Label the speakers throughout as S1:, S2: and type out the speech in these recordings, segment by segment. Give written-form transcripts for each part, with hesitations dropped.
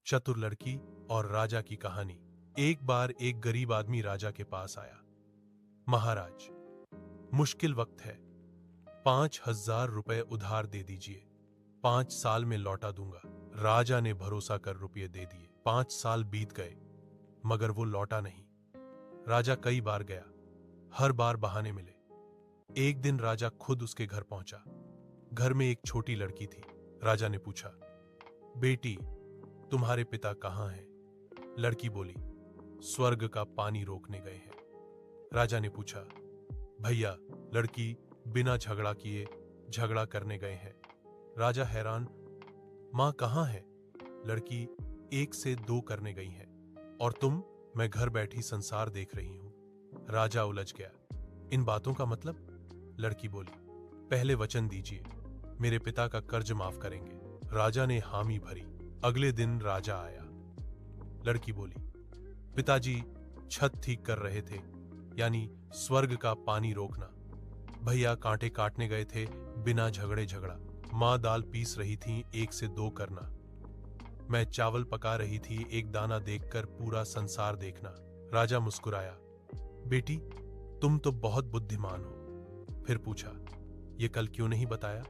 S1: चतुर लड़की और राजा की कहानी। एक बार एक गरीब आदमी राजा के पास आया। महाराज, मुश्किल वक्त है, 5,000 रुपए उधार दे दीजिए, 5 साल में लौटा दूंगा। राजा ने भरोसा कर रुपये दे दिए। 5 साल बीत गए मगर वो लौटा नहीं। राजा कई बार गया, हर बार बहाने मिले। एक दिन राजा खुद उसके घर पहुंचा। घर में एक छोटी लड़की थी। राजा ने पूछा, बेटी, तुम्हारे पिता कहाँ हैं? लड़की बोली, स्वर्ग का पानी रोकने गए हैं। राजा ने पूछा, भैया। लड़की बिना झगड़ा किए झगड़ा करने गए हैं। राजा हैरान, मां कहाँ है? लड़की 1 से 2 करने गई हैं। और तुम? मैं घर बैठी संसार देख रही हूं। राजा उलझ गया, इन बातों का मतलब? लड़की बोली, पहले वचन दीजिए, मेरे पिता का कर्ज माफ करेंगे। राजा ने हामी भरी। अगले दिन राजा आया। लड़की बोली, पिताजी छत ठीक कर रहे थे, यानी स्वर्ग का पानी रोकना। भैया कांटे काटने गए थे, बिना झगड़े झगड़ा। माँ दाल पीस रही थी, 1 से 2 करना। मैं चावल पका रही थी, एक दाना देखकर पूरा संसार देखना। राजा मुस्कुराया, बेटी, तुम तो बहुत बुद्धिमान हो। फिर पूछा, ये कल क्यों नहीं बताया?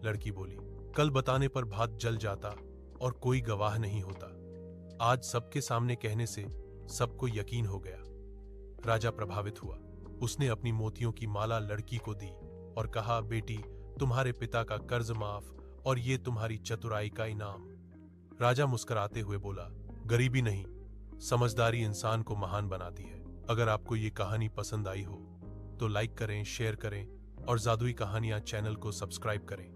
S1: लड़की बोली, कल बताने पर भात जल जाता और कोई गवाह नहीं होता। आज सबके सामने कहने से सबको यकीन हो गया। राजा प्रभावित हुआ। उसने अपनी मोतियों की माला लड़की को दी और कहा, बेटी, तुम्हारे पिता का कर्ज माफ और ये तुम्हारी चतुराई का इनाम। राजा मुस्कुराते हुए बोला, गरीबी नहीं, समझदारी इंसान को महान बनाती है। अगर आपको ये कहानी पसंद आई हो तो लाइक करें, शेयर करें और जादुई कहानियां चैनल को सब्सक्राइब करें।